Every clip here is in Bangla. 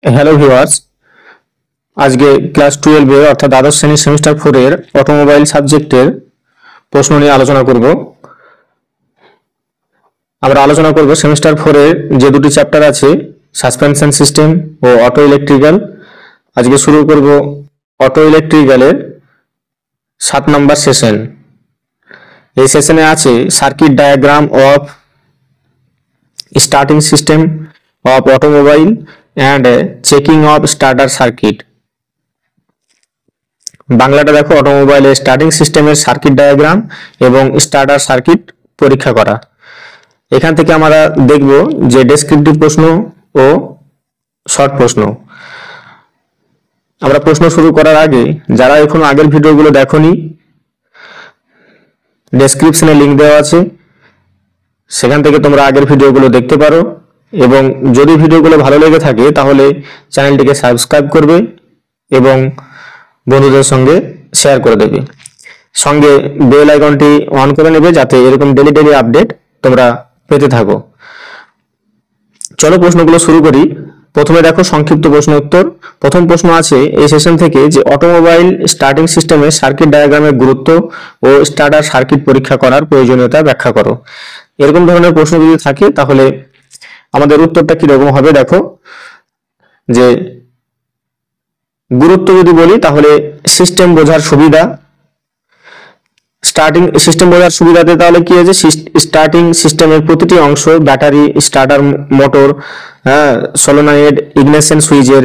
হ্যালো ভিউয়ার্স, আজকে ক্লাস 12 এর অর্থাৎ দ্বাদশ শ্রেণীর সেমিস্টার 4 এর অটোমোবাইল সাবজেক্টের প্রশ্ন নিয়ে আলোচনা করব। আমরা আলোচনা করব সেমিস্টার 4 এর যে দুটি চ্যাপ্টার আছে, সাসপেনশন সিস্টেম ও অটো ইলেকট্রিক্যাল। আজকে শুরু করব অটো ইলেকট্রিক্যালের 7 নম্বর সেশন। এই সেশনে আছে circuit diagram of starting system of automobile and checking of starter circuit. বাংলাটা দেখো, অটোমোবাইলের স্টার্টিং সিস্টেমের সার্কিট ডায়াগ্রাম এবং স্টার্টার সার্কিট পরীক্ষা করা। এখান থেকে আমরা দেখব যে ডেসক্রিপটিভ প্রশ্ন ও শর্ট প্রশ্ন। আমরা প্রশ্ন শুরু করার আগে যারা এখনো আগের ভিডিওগুলো দেখোনি, ডেসক্রিপশনে লিংক দেওয়া আছে, সেখান থেকে তোমরা আগের ভিডিওগুলো দেখতে পারো। এবং যদি ভিডিওগুলো ভালো লেগে থাকে তাহলে চ্যানেলটিকে সাবস্ক্রাইব করবে এবং বন্ধুদের সঙ্গে শেয়ার করে দেবে। সঙ্গে বেল আইকনটি অন করে নেবে যাতে এরকম ডেলি আপডেট তোমরা পেতে থাকো। চলো প্রশ্নগুলো শুরু করি। প্রথমে দেখো সংক্ষিপ্ত প্রশ্ন উত্তর। প্রথম প্রশ্ন আছে এই সেশন থেকে যে অটোমোবাইল স্টার্টিং সিস্টেমে সার্কিট ডায়াগ্রামের গুরুত্ব ও স্টার্টার সার্কিট পরীক্ষা করার প্রয়োজনীয়তা ব্যাখ্যা করো। এরকম ধরনের প্রশ্ন যদি থাকে তাহলে আমাদের উত্তরটা কিরকম হবে দেখো। যে গুরুত্ব যদি বলি তাহলে সিস্টেম বোঝার সুবিধা, স্টার্টিং সিস্টেম বোঝার সুবিধাতে তাহলে কি আছে, স্টার্টিং সিস্টেমের প্রতিটি অংশ, ব্যাটারি, স্টার্টার মোটর, সলোনয়েড, ইগনিশন সুইচের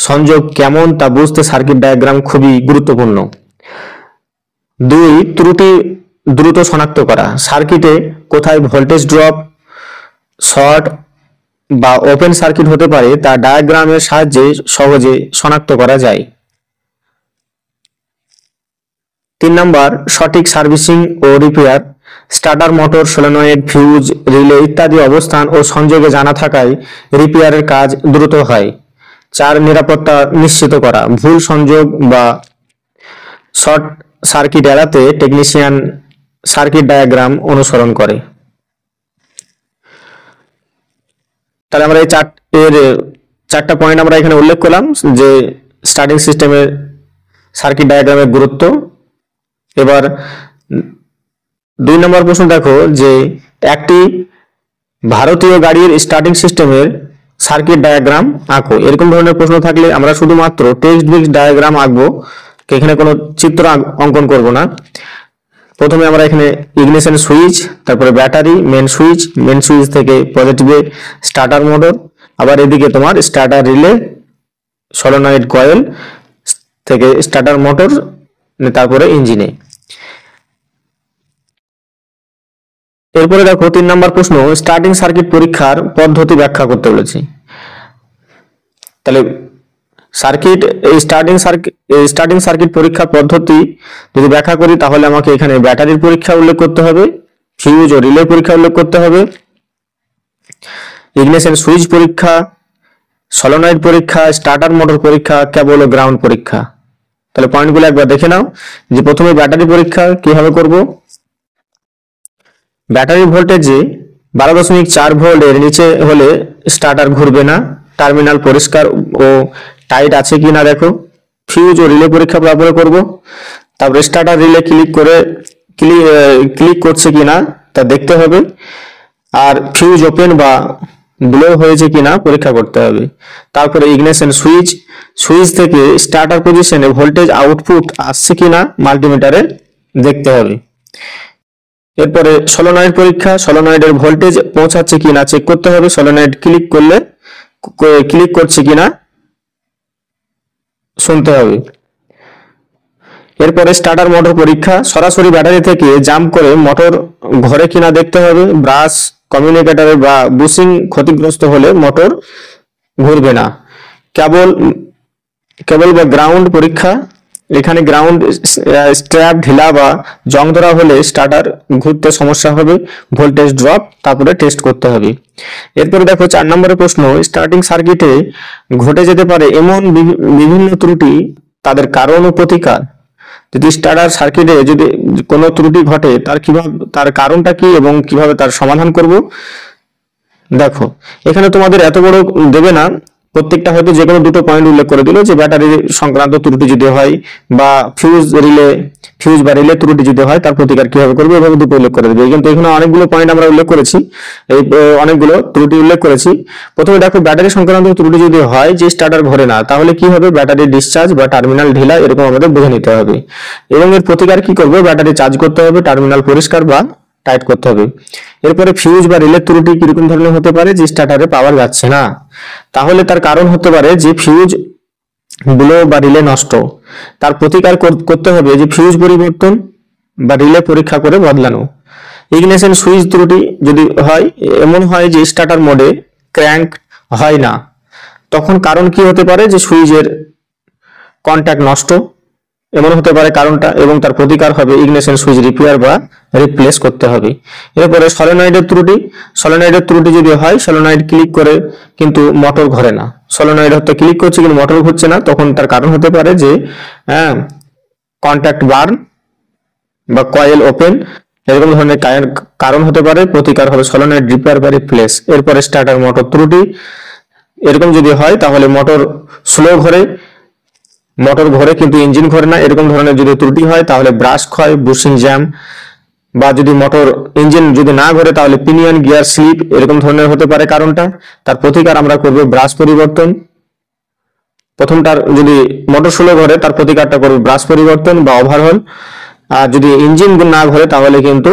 সংযোগ কেমন তা বুঝতে সার্কিট ডায়াগ্রাম খুবই গুরুত্বপূর্ণ। 2, ত্রুটি দ্রুত শনাক্ত করা। সার্কিটে কোথায় ভোল্টেজ ড্রপ, শর্ট বা ওপেন সার্কিট হতে পারে তা ডায়াগ্রামের সাহায্যে সহজে শনাক্ত করা যায়। 3 নম্বর, সঠিক সার্ভিসিং ও repair. Starter motor, solenoid, fuse, relay ইত্যাদি অবস্থান ও সংযোগে জানা থাকায় রিপেয়ারের কাজ দ্রুত হয়। 4, নিরাপত্তা নিশ্চিত করা। ভুল সংযোগ বা শর্ট সার্কিট এড়াতে টেকনিশিয়ান সার্কিট ডায়াগ্রাম অনুসরণ করে। তাহলে আমরা এই চারটা পয়েন্ট আমরা এখানে উল্লেখ করলাম যে স্টার্টিং সিস্টেমের সার্কিট ডায়াগ্রামের গুরুত্ব। এবার 2 নম্বর প্রশ্ন দেখো যে একটি ভারতীয় গাড়ির স্টার্টিং সিস্টেমের সার্কিট ডায়াগ্রাম আঁকো। এরকম ধরনের প্রশ্ন থাকলে আমরা শুধুমাত্র টেক্সট বেসড ডায়াগ্রাম আঁকবো, এখানে কোনো চিত্র অঙ্কন করব না। প্রথমে আমরা এখানে ইগনিশন সুইচ, তারপরে ব্যাটারি, মেন সুইচ থেকে পজিটিভে স্টার্টার মোটর, আবার এদিকে তোমার স্টার্টার রিলে, সলোনয়েড কয়েল থেকে স্টার্টার মোটর, তারপরে ইঞ্জিনে। এরপরে দেখো 3 নম্বর প্রশ্ন, স্টার্টিং সার্কিট পরীক্ষার পদ্ধতি ব্যাখ্যা করতে বলেছি। তাহলে স্টার্টিং সার্কিট পরীক্ষার পদ্ধতি যদি ব্যাখ্যা করি তাহলে আমাকে এখানে ব্যাটারির পরীক্ষা উল্লেখ করতে হবে, ফিউজ ও রিলে পরীক্ষা উল্লেখ করতে হবে, ইগনিশন সুইচ পরীক্ষা, সলোনয়েড পরীক্ষা, স্টার্টার মোটর পরীক্ষা, কেবল ও গ্রাউন্ড পরীক্ষা। তাহলে পয়েন্টগুলো একবার দেখে নাও যে প্রথমে ব্যাটারি পরীক্ষা কিভাবে করব। ব্যাটারি ভোল্টেজে 12.4 ভোল্ট এর নিচে হলে স্টার্টার ঘুরবে না। টার্মিনাল পরিষ্কার ও টাইট আছে কিনা দেখো। ফিউজ ও রিলে পরীক্ষা তারপরে করব। তারপরে স্টার্টার রিলে ক্লিক করছে কিনা তা দেখতে হবে। আর ফিউজ ওপেন বা ব্লো হয়েছে কিনা পরীক্ষা করতে হবে। তারপরে ইগনিশন সুইচ থেকে স্টার্টার পজিশনে ভোল্টেজ আউটপুট আসছে কিনা মাল্টিমিটারে দেখতে হবে। এরপরে সলোনয়েড পরীক্ষা, সলোনয়েডের ভোল্টেজ পৌঁছাচ্ছে কিনা চেক করতে হবে। সলোনয়েড ক্লিক করছে কিনা শুনতে হবে। এরপরে স্টার্টার মোটর পরীক্ষা, সরাসরি ব্যাটারি থেকে জাম্প করে মোটর ঘরে কিনা দেখতে হবে। ব্রাশ, কমিউনিকেটর বা বুশিং ক্ষতিগ্রস্ত হলে মোটর ঘুরবে না। কেবল বা গ্রাউন্ড পরীক্ষা, এখানে গ্রাউন্ড স্ট্র্যাপ ঢিলা বা জং ধরা হলে স্টার্টার ঘুরতে সমস্যা হবে, ভোল্টেজ ড্রপ তারপরে টেস্ট করতে হবে। এরপরে দেখো 4 নম্বরের প্রশ্ন, স্টার্টিং সার্কিটে ঘটে যেতে পারে এমন বিভিন্ন ত্রুটি, তাদের কারণ ও প্রতিকার। যদি স্টার্টার সার্কিটে যদি কোনো ত্রুটি ঘটে তার কারণটা কি এবং কিভাবে তার সমাধান করব। দেখো এখানে তোমাদের এত বড় দেবে না, প্রত্যেকটা হয়তো যে কোনো দুটো পয়েন্ট উল্লেখ করে দিল যে ব্যাটারি সংক্রান্ত ত্রুটি যদি হয় বা ফিউজ বা রিলে ত্রুটি যদি হয় তার প্রতিকার কিভাবে করবে এভাবে দুটো উল্লেখ করে দেবে। কিন্তু এখানে অনেকগুলো পয়েন্ট আমরা উল্লেখ করেছি, এই অনেকগুলো ত্রুটি উল্লেখ করেছি। প্রথমে দেখো ব্যাটারি সংক্রান্ত ত্রুটি যদি হয় যে স্টার্টার ঘোরে না, তাহলে কি হবে, ব্যাটারি ডিসচার্জ বা টার্মিনাল ঢিলা এরকম আমাদের বুঝে নিতে হবে। এবং এর প্রতিকার কি করবে, ব্যাটারি চার্জ করতে হবে, টার্মিনাল পরিষ্কার বা টাইট করতে হবে। এরপরে ফিউজ বা রিলে ত্রুটি কিরকম ধরনের হতে পারে, যে স্টার্টারে পাওয়ার যাচ্ছে না, তাহলে তার কারণ হতে পারে যে ফিউজ গুলো বা রিলে নষ্ট। তার প্রতিকার করতে হবে যে ফিউজ পরিবর্তন বা রিলে পরীক্ষা করে বদলানো। ইগনিশন সুইচ ত্রুটি যদি হয়, এমন হয় যে স্টার্টার মোডে ক্র্যাঙ্ক হয় না, তখন কারণ কি হতে পারে, যে সুইচের কন্ট্যাক্ট নষ্ট, এমন হতে পারে কারণটা, এবং তার প্রতিকার হবে ইগনিশন সুইচ রিপেয়ার বা রিপ্লেস করতে হবে। এরপরে সলিনয়েডের ত্রুটি যদি হয়, সলিনয়েড ক্লিক করে কিন্তু মোটর ঘোরে না, সলিনয়েড হয়তো ক্লিক করছে কিন্তু মোটর ঘুরছে না, তখন তার কারণ হতে পারে যে কন্ট্যাক্ট বার্ন বা কয়েল ওপেন, এরকম ধরনের কারণ হতে পারে। প্রতিকার হবে সলিনয়েড রিপেয়ার বা রিপ্লেস। এরপরে স্টার্টার মোটর ত্রুটি, এরকম যদি হয় তাহলে মোটর স্লো ঘোরে কিন্তু ইঞ্জিন ঘোরে না, এরকম ধরনের যদি ত্রুটি হয় তাহলে ব্রাশ ক্ষয়, বুশিং জ্যাম, বা যদি মোটর ইঞ্জিন যদি না ঘোরে তাহলে পিনিয়ন গিয়ার স্লিপ, এরকম ধরনের হতে পারে কারণটা। তার প্রতিকার আমরা করব ব্রাশ পরিবর্তন। প্রথমটার যদি মোটর স্লো ঘোরে তার প্রতিকারটা করব ব্রাশ পরিবর্তন বা ওভারহল। আর যদি ইঞ্জিন না ঘোরে তাহলে কিন্তু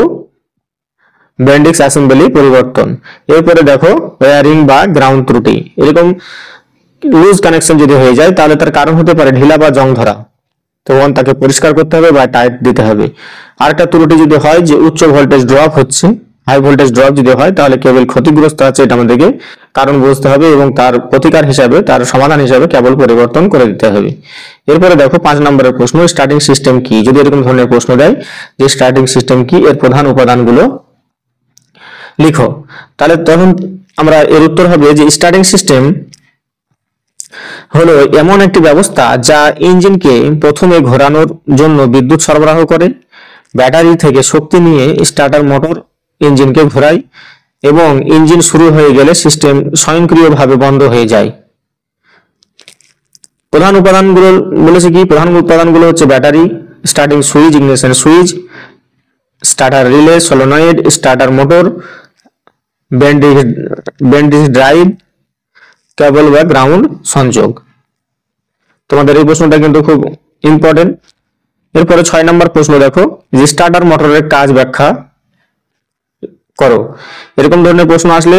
ব্যান্ডিক্স অ্যাসেম্বলি পরিবর্তন। এরপরে দেখো ওয়্যারিং বা গ্রাউন্ড ত্রুটি, এরকম লুজ কানেকশন যদি হয়ে যায় তাহলে তার কারণ হতে পারে ঢিলা বা জং ধরা, তখন তাকে পরিষ্কার করতে হবে বা টাইট দিতে হবে। আরেকটা ত্রুটি যদি হয় যে উচ্চ ভোল্টেজ ড্রপ হচ্ছে, হাই ভোল্টেজ ড্রপ যদি হয় তাহলে কেবল ক্ষতিগ্রস্ত আছে, এটা আমাদেরকে কারণ বুঝতে হবে এবং তার প্রতিকার হিসাবে, তার সমাধান হিসাবে কেবল পরিবর্তন করে দিতে হবে। এরপরে দেখো 5 নম্বরের প্রশ্ন, স্টার্টিং সিস্টেম কি। যদি এরকম ধরনের প্রশ্ন দেয় যে স্টার্টিং সিস্টেম কি, এর প্রধান উপাদানগুলো লিখো, তাহলে তখন আমরা এর উত্তর হবে যে স্টার্টিং সিস্টেম হলো এমন একটি ব্যবস্থা যা ইঞ্জিনকে প্রথমে ঘোরানোর জন্য বিদ্যুৎ সরবরাহ করে, ব্যাটারি থেকে শক্তি নিয়ে স্টার্টার মোটর ইঞ্জিনকে ঘোরায় এবং ইঞ্জিন শুরু হয়ে গেলে সিস্টেম স্বয়ংক্রিয়ভাবে বন্ধ হয়ে যায়। প্রধান উপাদানগুলো বলেছে কি, প্রধান উপাদানগুলো হচ্ছে battery, starting switch, ignition switch, starter relay, solenoid, starter motor, Bendix drive, cable বা গ্রাউন্ড সংযোগ। তোমাদের এই প্রশ্নটা কিন্তু খুব ইম্পর্টেন্ট। এরপরে 6 নম্বর প্রশ্ন দেখো, যে স্টার্টার মোটরের কাজ ব্যাখ্যা করো। এরকম ধরনের প্রশ্ন আসলে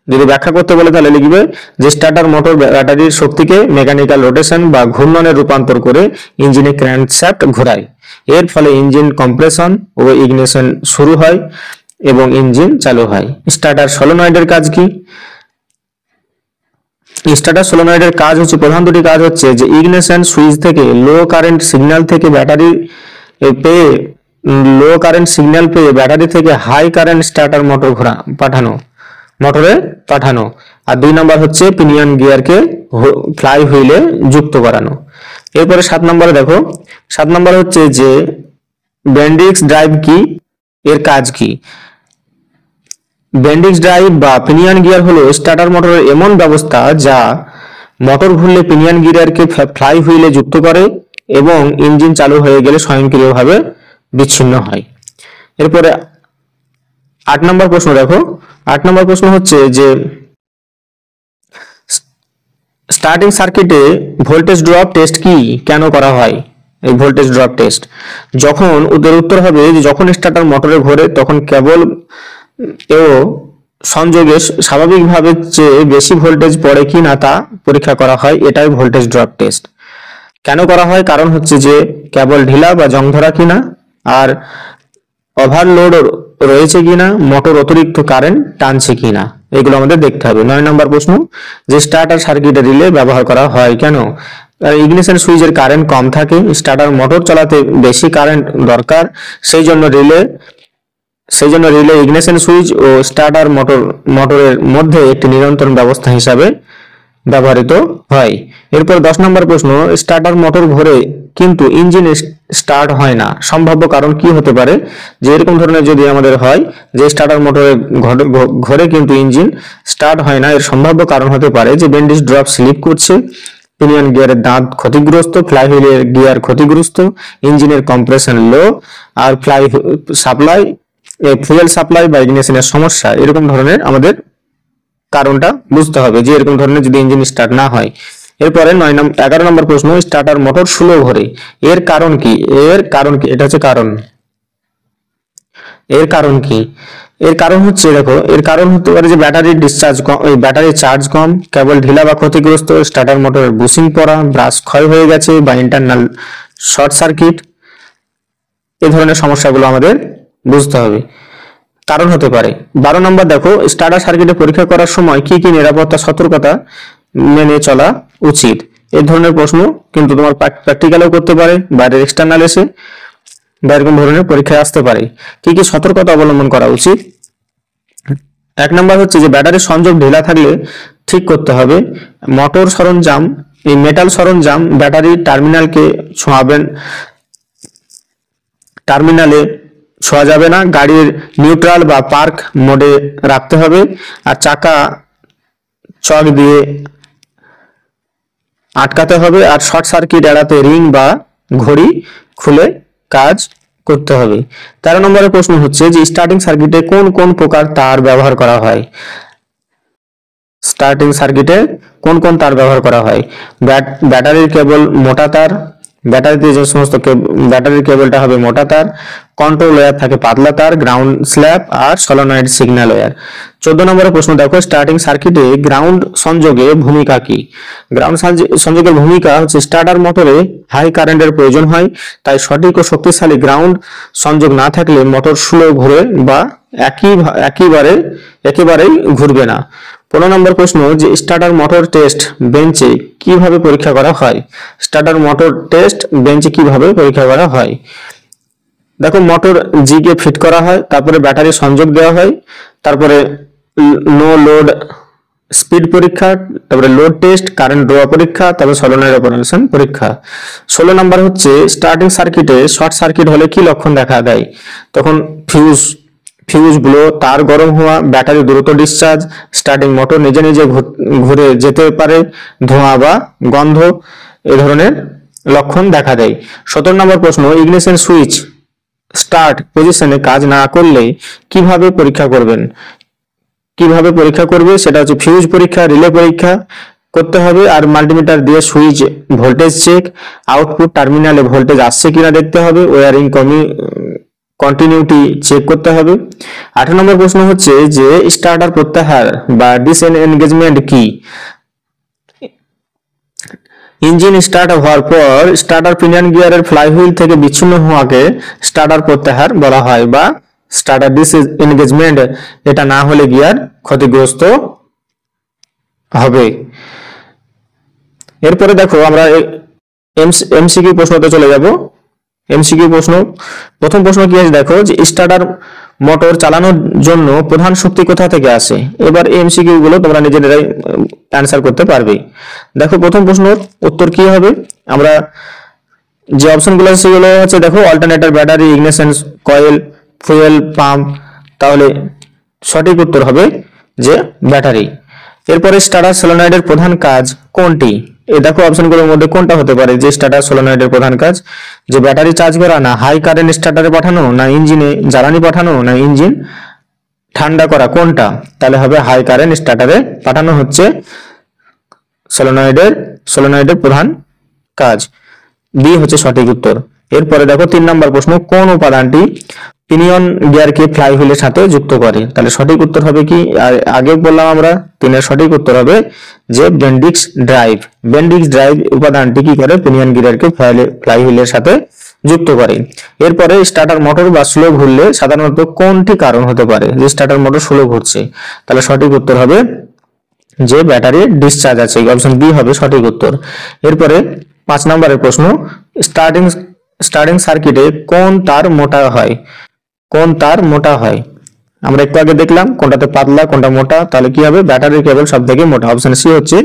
যদি ব্যাখ্যা করতে বলে তাহলে লিখবে যে স্টার্টার মোটর ব্যাটারির শক্তিকে মেকানিক্যাল রোটেশন বা ঘূর্ণনে রূপান্তর করে ইঞ্জিনে ক্র্যাঙ্কশ্যাফট ঘোরায়। এর ফলে ইঞ্জিন কম্প্রেশন ও ইগনিশন শুরু হয় এবং ইঞ্জিন চালু হয়। স্টার্টার সলিনয়েডের কাজ কি? স্টার্টার সলিনয়েডের কাজ হচ্ছে, প্রধান দুটি কাজ হচ্ছে যে ইগনিশন সুইচ থেকে লো কারেন্ট সিগন্যাল পেয়ে ব্যাটারি থেকে হাই কারেন্ট স্টার্টার মোটরে পাঠানো। আর 2 নম্বর হচ্ছে পিনিয়ন গিয়ারকে ফ্লাই হুইলে যুক্ত করানো। এরপরে 7 নম্বরে দেখো, 7 নম্বর হচ্ছে যে ব্যান্ডিক্স ড্রাইভ কি, এর কাজ কি। ব্যান্ডিক্স ড্রাইভ বা পিনিয়ন গিয়ার হলো স্টার্টার মোটরের এমন ব্যবস্থা যা মোটর ঘুরলে পিনিয়ন গিয়ারকে ফ্লাই হুইলে যুক্ত করে এবং ইঞ্জিন চালু হয়ে গেলে স্বয়ংক্রিয়ভাবে বিচ্ছিন্ন হয়। এরপরে 8 নম্বর প্রশ্ন দেখো, 8 নম্বর প্রশ্ন হচ্ছে যে স্টার্টিং সার্কিটে ভোল্টেজ ড্রপ টেস্ট কি, কেন করা হয় এই ভোল্টেজ ড্রপ টেস্ট? যখন উত্তর হবে যে যখন স্টার্টার মোটরে ঘোরে তখন কেবল ও সংযোগে স্বাভাবিকভাবে চেয়ে বেশি ভোল্টেজ পড়ে কিনা তা পরীক্ষা করা হয়, এটাই ভোল্টেজ ড্রপ টেস্ট। কেন করা হয়? কারণ হচ্ছে যে কেবল ঢিলা বা জং ধরা কিনা, আর ওভারলোড রয়েছে কিনা, মোটর অতিরিক্ত কারেন্ট টানছে কিনা, এগুলো আমাদের দেখতে হবে। 9 নম্বর প্রশ্ন, যে স্টার্টার সার্কিটে রিলে ব্যবহার করা হয় কেন? ইগনিশন সুইচের কারেন্ট কম থাকে, স্টার্টার মোটর চালাতে বেশি কারেন্ট দরকার, সেই জন্য রিলে ইগনিশন সুইচ ও স্টার্টার মোটরের মধ্যে একটি নিয়ন্ত্রণ ব্যবস্থা হিসাবে ব্যবহৃত হয়। এরপর 10 নম্বর প্রশ্ন, স্টার্টার মোটর ঘোরে কিন্তু ইঞ্জিন স্টার্ট হয় না, সম্ভাব্য কারণ কি হতে পারে? যে এরকম ধরনের যদি আমাদের হয় যে স্টার্টার মোটরে ঘরে কিন্তু ইঞ্জিন স্টার্ট হয় না, এর সম্ভাব্য কারণ হতে পারে যে বেন্ডিশ ড্রপ স্লিপ করছে, পিনিয়ন গিয়ারের দাঁত ক্ষতিগ্রস্ত, ফ্লাইহুইলের গিয়ার ক্ষতিগ্রস্ত, ইঞ্জিনের কম্প্রেশন লো, আর ফুয়েল সাপ্লাই বা ইগনিশনের সমস্যা। এরকম ধরনের আমাদের কারণটা বুঝতে হবে যে এরকম ধরনের যদি ইঞ্জিন স্টার্ট না হয়। এরপরে 11 নম্বর প্রশ্ন, স্টার্টার মোটর স্লো ঘোরে, এর কারণ কি? এটা হচ্ছে কারণ। এর কারণ কি? এর কারণ হচ্ছে, দেখো, এর কারণ হতে পারে যে ব্যাটারির ডিসচার্জ কম, ব্যাটারির চার্জ কম, কেবল ঢিলা বা ক্ষতিগ্রস্ত, স্টার্টার মোটরের বুশিং পড়া, ব্রাশ ক্ষয় হয়ে গেছে, বা ইন্টারনাল শর্ট সার্কিট। এই ধরনের সমস্যাগুলো আমাদের বুঝতে হবে, কারণ হতে পারে। 12 নম্বর দেখো, স্টার্টার সার্কিটে পরীক্ষা করার সময় কি কি নিরাপত্তা সতর্কতা মেনে চলা উচিত? এই ধরনের প্রশ্ন কিন্তু তোমার প্র্যাকটিক্যালেও করতে পারে, বাইরের এক্সটার্নাল এসে বা এরকম ধরনের পরীক্ষায় আসতে পারে। কি কি সতর্কতা অবলম্বন করা উচিত? 1 নম্বর হচ্ছে যে ব্যাটারির সংযোগ ঢিলা থাকলে ঠিক করতে হবে। মোটর সরঞ্জাম, এই মেটাল সরঞ্জাম ব্যাটারি টার্মিনালে ছোঁয়া যাবে না। গাড়ির নিউট্রাল বা পার্ক মোডে রাখতে হবে। আর চাকা চক দিয়ে আটকাতে হবে। আর শর্ট সার্কিট এড়াতে রিং বা ঘড়ি খুলে কাজ করতে হবে। 13 নম্বরের প্রশ্ন হচ্ছে যে স্টার্টিং সার্কিটে কোন কোন প্রকার তার ব্যবহার করা হয়? স্টার্টিং সার্কিটে কোন কোন তার ব্যবহার করা হয়? ব্যাটারির কেবল মোটা তার, ব্যাটারিতে যে সমস্ত ব্যাটারির কেবলটা হবে মোটা তার, কন্ট্রোল ওয়্যার থাকে পাতলা তার, গ্রাউন্ড স্ল্যাব, আর সলোনয়েড সিগন্যাল ওয়্যার। 14 নম্বরের প্রশ্ন দেখো, স্টার্টিং সার্কিটে গ্রাউন্ড সংযোগে ভূমিকা কি? গ্রাউন্ড সংযোগের ভূমিকা হচ্ছে স্টার্টার মোটরে হাই কারেন্টের প্রয়োজন হয়, তাই সঠিক ও শক্তিশালী গ্রাউন্ড সংযোগ না থাকলে মোটর স্লো ঘুরে বা একেবারেই ঘুরবে না। 15 নম্বর প্রশ্ন যে স্টার্টার মোটর টেস্ট বেঞ্চে কিভাবে পরীক্ষা করা হয়? স্টার্টার মোটর টেস্ট বেঞ্চে কিভাবে পরীক্ষা করা হয়? দেখো, মোটর জি কে ফিট করা হয়, তারপরে ব্যাটারি সংযোগ দেওয়া হয়, তারপরে নো লোড স্পিড পরীক্ষা, তারপরে লোড টেস্ট, কারেন্ট ড্র পরীক্ষা, তারপরে সলোনয়েড অপারেশন পরীক্ষা। 16 নম্বর হচ্ছে স্টার্টিং সার্কিটে শর্ট সার্কিট হলে কি লক্ষণ দেখা দেয়? তখন ফিউজ ব্লো, তার গরম হওয়া, ব্যাটারি দ্রুত ডিসচার্জ, স্টার্টিং মোটর নিজে নিজে ঘুরে যেতে পারে, ধোঁয়া বা গন্ধ, এ ধরনের লক্ষণ দেখা দেয়। 17 নম্বর প্রশ্ন, ইগনিশন সুইচ স্টার্ট পজিশনে কাজ না করলে কিভাবে পরীক্ষা করবে? সেটা হচ্ছে ফিউজ পরীক্ষা, রিলে পরীক্ষা করতে হবে। আর মাল্টিমিটার দিয়ে সুইচ ভোল্টেজ চেক, আউটপুট টার্মিনালে ভোল্টেজ আসছে কিনা দেখতে হবে, ওয়ারিং কন্টিনিউটি চেক করতে হবে। 18 নম্বর প্রশ্ন হচ্ছে যে স্টার্টার প্রত্যাহার বা ডিসএনগেজমেন্ট কি? ইঞ্জিন স্টার্ট হওয়ার পর স্টার্টার পিনিয়ন গিয়ারের ফ্লাইহুইল থেকে বিচ্ছিন্ন হওয়াকে স্টার্টার প্রত্যাহার বলা হয় বা স্টার্টার ডিসএনগেজমেন্ট। এটা না হলে গিয়ার ক্ষতিগ্রস্ত হবে। এরপরে দেখো আমরা এমসিকিউ প্রশ্নতে চলে যাব। এমসিকিউ প্রশ্ন, প্রথম প্রশ্ন কি আছে দেখো, যে স্টার্টার মোটর চালানোর জন্য প্রধান শক্তি কোথা থেকে আসে? এবার এই এমসিকিউ গুলো তোমরা নিজেরাই অ্যান্সার করতে পারবে। দেখো, প্রথম প্রশ্নের উত্তর কি হবে? আমরা যে অপশনগুলো আছে সেগুলো হচ্ছে দেখো, alternator, battery, ignition coil, fuel pump. তাহলে সঠিক উত্তর হবে যে ব্যাটারি। এরপরে স্টার্টার সলোনয়েডের প্রধান কাজ কোনটি? এই দেখো অপশনগুলোর মধ্যে কোনটা হতে পারে যে স্টার্টার সলোনয়েডের প্রধান কাজ? যে ব্যাটারি চার্জ করা, না হাই কারেন্ট স্টার্টারে পাঠানো, না ইঞ্জিনে জ্বালানি পাঠানো, না ইঞ্জিন ঠান্ডা করা, কোনটা? তাহলে হবে হাই কারেন্ট স্টার্টারে পাঠানো হচ্ছে সলোনয়েডের প্রধান কাজ। বি হচ্ছে সঠিক উত্তর। এরপরে দেখো 3 নম্বর প্রশ্ন, কোন উপাদানটি পিনিয়ন গিয়ারকে ফ্লাইহুইলের সাথে যুক্ত করে? তাহলে সঠিক উত্তর হবে কি? আগে বললাম আমরা, 3 সঠিক উত্তর হবে যে বেন্ডিক্স ড্রাইভ। বেন্ডিক্স ড্রাইভ উপাদানটি কি করে? পিনিয়ন গিয়ারকে ফ্লাইহুইলের সাথে যুক্ত করে। এরপরে স্টার্টার মোটর বা স্লো ঘুরলে সাধারণত কোনটি কারণ হতে পারে যে স্টার্টার মোটর স্লো ঘুরছে? তাহলে সঠিক উত্তর হবে যে ব্যাটারি ডিসচার্জ আছে, অপশন বি হবে সঠিক উত্তর। এরপরে 5 নম্বরের প্রশ্ন, স্টার্টিং সার্কিটে কোন তার মোটা হয়? আমরা একটু আগে দেখলাম কোনটাতে পাতলা কোনটা মোটা, তাহলে কি হবে, ব্যাটারির কেবল সব থেকে মোটা, অপশন সি হচ্ছে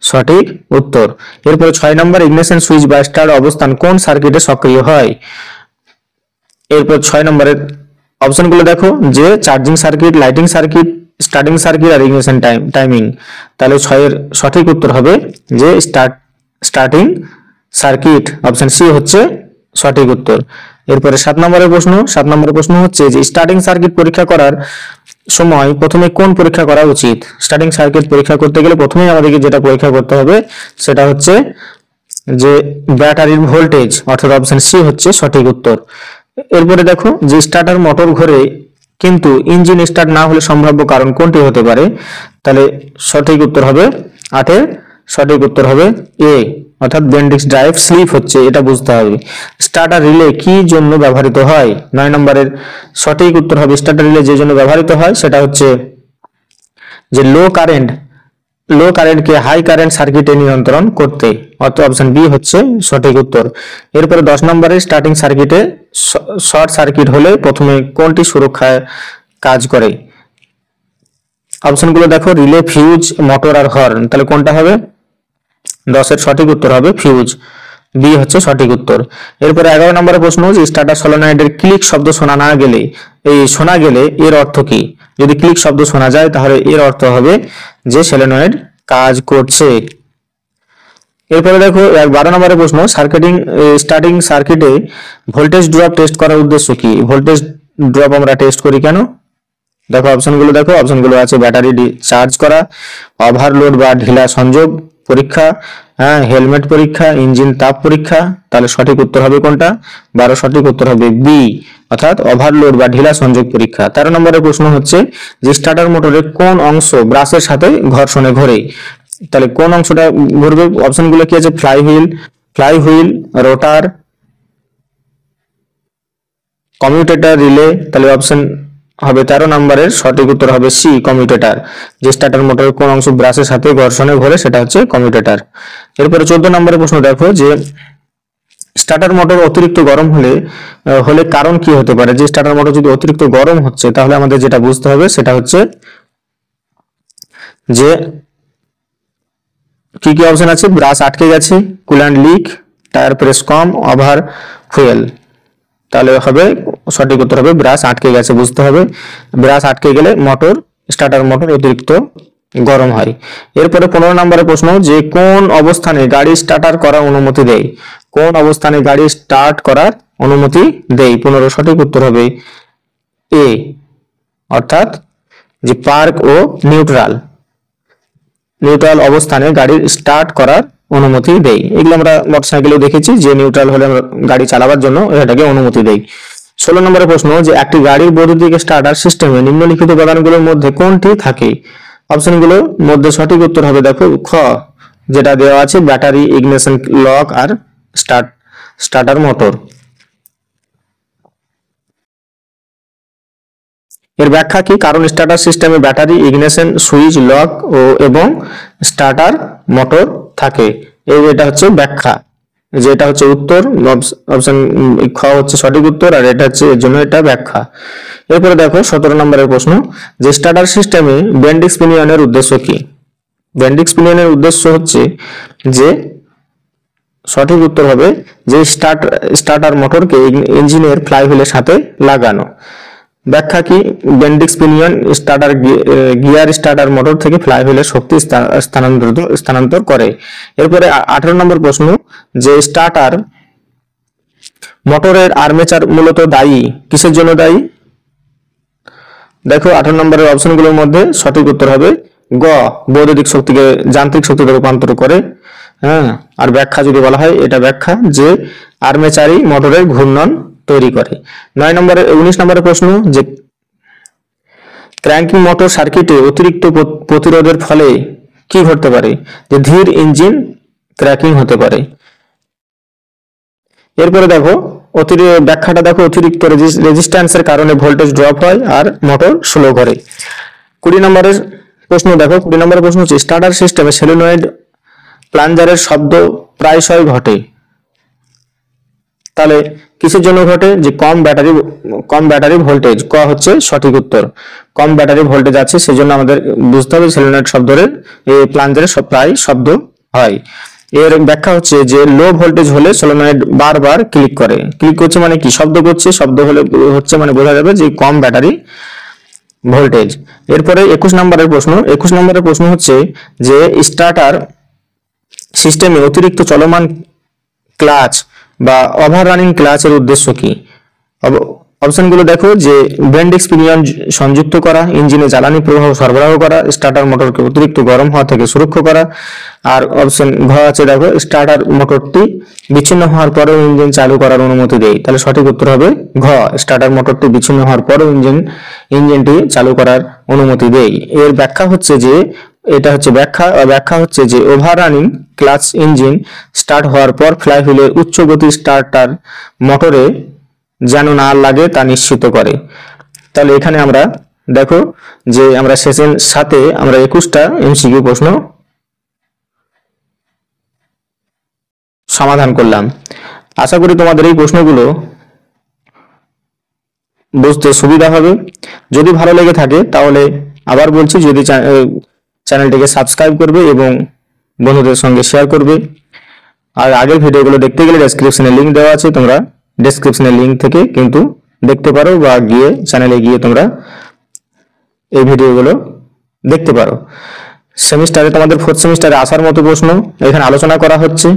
সঠিক উত্তর। এরপরে 6 নম্বর, ইগনিশন সুইচ বা স্টার্ট অবস্থান কোন সার্কিটে সক্রিয় হয়। এরপর 6 নম্বরের অপশনগুলো দেখো, যে charging circuit, lighting circuit, starting circuit আর ইগনিশন টাইমিং। তাহলে 6 এর সঠিক উত্তর হবে যে স্টার্টিং সার্কিট, অপশন সি হচ্ছে সঠিক উত্তর। এরপরে 7 নম্বরের প্রশ্ন হচ্ছে যে স্টার্টিং সার্কিট পরীক্ষা করার সময় প্রথমে কোন পরীক্ষা করা উচিত। স্টার্টিং সার্কিট পরীক্ষা করতে গেলে প্রথমেই আমাদেরকে যেটা পরীক্ষা করতে হবে সেটা হচ্ছে যে ব্যাটারির ভোল্টেজ, অর্থাৎ অপশন সি হচ্ছে সঠিক উত্তর। এরপরে দেখো, যে স্টার্টার মোটর ঘোরে কিন্তু ইঞ্জিন স্টার্ট না হলে সম্ভাব্য কারণ কোনটি হতে পারে। তাহলে সঠিক উত্তর হবে 8 এর সঠিক উত্তর হবে এ, অর্থাৎ বেন্ডিক্স ড্রাইভ স্লিপ হচ্ছে, এটা বুঝতে হবে। স্টার্টার রিলে কি জন্য ব্যবহৃত হয়। 9 নম্বরের সঠিক উত্তর হবে স্টার্টার রিলে যে জন্য ব্যবহৃত হয় সেটা হচ্ছে যে লো কারেন্টকে হাই কারেন্ট সার্কিটে নিয়ন্ত্রণ করতে, অর্থাৎ অপশন বি হচ্ছে সঠিক উত্তর। এরপরে 10 নম্বরের স্টার্টিং সার্কিটে শর্ট সার্কিট হলে প্রথমে কোনটি সুরক্ষায় কাজ করে। অপশনগুলো দেখো, রিলে, ফিউজ, মোটর আর হর্ন। তাহলে কোনটা হবে, 10 এর সঠিক উত্তর হবে ফিউজ, বি হচ্ছে সঠিক উত্তর। এরপরে 11 নম্বরের প্রশ্ন, যে স্টার্টার সলোনয়েডের ক্লিক শব্দ শোনা গেলে এর অর্থ কি। যদি ক্লিক শব্দ শোনা যায় তাহলে এর অর্থ হবে যে সলোনয়েড কাজ করছে। এরপরে দেখো 12 নম্বরের প্রশ্ন, স্টার্টিং সার্কিটে ভোল্টেজ ড্রপ টেস্ট করার উদ্দেশ্য কি। ভোল্টেজ ড্রপ আমরা টেস্ট করি কেন। দেখো অপশনগুলো আছে, ব্যাটারি চার্জ করা, ওভারলোড বা ঢিলা সংযোগ পরীক্ষা, হেলমেট পরীক্ষা, ইঞ্জিন তাপ পরীক্ষা। তাহলে সঠিক উত্তর হবে কোনটা, 12 সঠিক উত্তর হবে বি, অর্থাৎ ওভারলোড বা ঢিলা সংযোগ পরীক্ষা। 13 নম্বরের প্রশ্ন হচ্ছে যে স্টার্টার মোটরের কোন অংশ ব্রাশের সাথে ঘর্ষণে ঘোরে। তাহলে কোন অংশটা ঘুরবে, অপশনগুলো কি আছে, ফ্লাইহুইল, রোটার, কমিউটেটর, রিলে। তাহলে অপশন হবে 13 নম্বরের সঠিক উত্তর হবে সি, কমিউটেটর। যে স্টার্টার মোটরের কোন অংশ ব্রাশের সাথে ঘর্ষণে ঘোরে সেটা হচ্ছে কমিউটেটর। এরপরে 14 নম্বরের প্রশ্ন দেখো, যে স্টার্টার মোটর অতিরিক্ত গরম হলে কারণ কি হতে পারে। যে স্টার্টার মোটর যদি অতিরিক্ত গরম হচ্ছে তাহলে আমাদের যেটা বুঝতে হবে সেটা হচ্ছে যে কি কি অপশন আছে, ব্রাশ আটকে গেছে, কুল্যান্ট লিক, টায়ার প্রেস কম, ওভার ফুয়েল। তাহলে হবে সঠিক উত্তর হবে ব্রাশ আটকে গেছে, বুঝতে হবে। ব্রাশ আটকে গেলে স্টার্টার মোটর অতিরিক্ত গরম হয়। এরপরে 15 নম্বরের প্রশ্ন, যে কোন অবস্থানে গাড়ি স্টার্টার করার অনুমতি দেয়। কোন অবস্থানে গাড়ি স্টার্ট করার অনুমতি দেয়। 15 সঠিক উত্তর হবে এ, অর্থাৎ যে পার্ক ও নিউট্রাল অবস্থানে গাড়ি স্টার্ট করার অনুমতি দেয়। এগুলো আমরা মোটরসাইকেলেও দেখেছি যে নিউট্রাল হলে আমরা গাড়ি চালাবার জন্য এটাকে অনুমতি দেয়। 16 নম্বরের প্রশ্ন, যে একটি গাড়ির বৈদ্যুতিক স্টার্টার সিস্টেমে নিম্নলিখিত উপাদানগুলোর মধ্যে কোনটি থাকে। অপশনগুলোর মধ্যে সঠিক উত্তর হবে দেখো খ, যেটা দেওয়া আছে, ব্যাটারি, ইগনিশন লক আর স্টার্টার মোটর। এর ব্যাখ্যা কি, কারণ স্টার্টার সিস্টেমে ব্যাটারি, ইগনিশন সুইচ, লক এবং স্টার্টার মোটর থাকে। এটা হচ্ছে ব্যাখ্যা, যেটা হচ্ছে উত্তর, অপশন খ হচ্ছে সঠিক উত্তর, আর এটা হচ্ছে এর জন্য এটা ব্যাখ্যা। এরপরে দেখো 17 নম্বরের প্রশ্ন, যে স্টার্টার সিস্টেমে বেন্ডিক্স পিনিয়নের উদ্দেশ্য কি। বেন্ডিক্স পিনিয়নের উদ্দেশ্য হচ্ছে যে সঠিক উত্তর হবে যে স্টার্টার মোটরকে ইঞ্জিনের ফ্লাইহুইলের সাথে লাগানো। ব্যাখ্যা কি, Bendix pinion gear starter motor থেকে ফ্লাইহুইলের শক্তি স্থানান্তর করে। এরপরে 18 নম্বর প্রশ্ন, যে স্টার্টার মোটরের আর্মেচার মূলত দায়ী কিসের জন্য দায়ী। দেখো 18 নম্বরের অপশনগুলোর মধ্যে সঠিক উত্তর হবে গ, বৈদ্যুতিক শক্তিকে যান্ত্রিক শক্তিতে রূপান্তর করে। আর ব্যাখ্যা যদি বলা হয়, এটা ব্যাখ্যা যে আর্মেচারই মোটরের ঘূর্ণন তৈরি করে। 19 নম্বরের প্রশ্ন, যে ক্র্যাঙ্কিং মোটর সার্কিটে অতিরিক্ত প্রতিরোধের ফলে কি ঘটতে পারে। যে ধীর ইঞ্জিন ক্র্যাকিং হতে পারে। এরপরে দেখো ব্যাখ্যাটা দেখো, অতিরিক্ত রেজিস্ট্যান্সের কারণে ভোল্টেজ ড্রপ হয় আর মোটর স্লো করে। 20 নম্বরের প্রশ্ন দেখো, 20 নম্বরের প্রশ্ন হচ্ছে স্টার্টার সিস্টেমে সলিনয়েড প্লাঞ্জারের শব্দ প্রায়শই ঘটে। তাহলে কিসের জন্য ঘটে? যে কম ব্যাটারি ভোল্টেজ। ক হচ্ছে সঠিক উত্তর। কম ব্যাটারি ভোল্টেজ আছে, সেজন্য আমাদের বুঝতে হবে সলিনয়েড শব্দের এই প্লাঞ্জারে প্রায় শব্দ হয়। এর ব্যাখ্যা হচ্ছে যে লো ভোল্টেজ হলে সলিনয়েড বারবার ক্লিক করছে মানে কি? শব্দ করছে। শব্দ হলে হচ্ছে মানে বোঝা যাবে যে কম ব্যাটারি ভোল্টেজ। এরপরে 21 নম্বরের প্রশ্ন হচ্ছে যে স্টার্টার সিস্টেমে অতিরিক্ত চলমান ক্লাচ বা ওভাররানিং ক্লাচের উদ্দেশ্য কি? অপশনগুলো দেখো, যে ব্রেন্ড এক্সপিরিয়েন্স সংযুক্ত করা, ইঞ্জিনে জ্বালানি প্রবাহ সরবরাহ করা, স্টার্টার মোটরকে অতিরিক্ত গরম হওয়া থেকে সুরক্ষা করা। আর অপশন ঘ আছে, দেখো স্টার্টার মোটরটি বিচ্ছিন্ন হওয়ার পরেও ইঞ্জিন চালু করার অনুমতি দেয়। তাহলে সঠিক উত্তর হবে ঘ, স্টার্টার মোটরটি বিচ্ছিন্ন হওয়ার পরেও ইঞ্জিনটি চালু করার অনুমতি দেয়। এর ব্যাখ্যা হচ্ছে যে এটা হচ্ছে ব্যাখ্যা হচ্ছে যে ওভাররানিং ক্লাচ ইঞ্জিন স্টার্ট হওয়ার পর ফ্লাইহুইলের উচ্চ গতি স্টার্টার মোটরে যেন না লাগে তা নিশ্চিত করে। তাহলে এখানে আমরা দেখো যে আমরা সেশন সাথে আমরা 21টা এমসিকিউ প্রশ্ন সমাধান করলাম। আশা করি তোমাদের এই প্রশ্নগুলো বুঝতে সুবিধা হবে। যদি ভালো লেগে থাকে তাহলে আবার বলছি, যদি চ্যানেলটিকে সাবস্ক্রাইব করবে এবং বন্ধুদের সঙ্গে শেয়ার করবে। আর আগের ভিডিওগুলো দেখতে গেলে ডেসক্রিপশনে লিংক দেওয়া আছে, তোমরা ডেসক্রিপশনের লিংক থেকে কিন্তু দেখতে পারো, বা গিয়ে চ্যানেলে গিয়ে তোমরা এই ভিডিওগুলো দেখতে পারো। সেমিস্টারে তোমাদের 4th সেমিস্টারে আসার মতো প্রশ্ন এখানে আলোচনা করা হচ্ছে।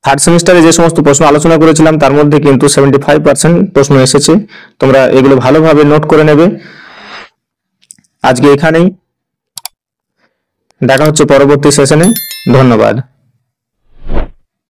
3rd সেমিস্টারে যে সমস্ত প্রশ্ন আলোচনা করেছিলাম তার মধ্যে কিন্তু 75% প্রশ্ন এসেছে। তোমরা এগুলো ভালোভাবে নোট করে নেবে। আজকে এখানেই, দেখা হচ্ছে পরবর্তী সেশনে। ধন্যবাদ।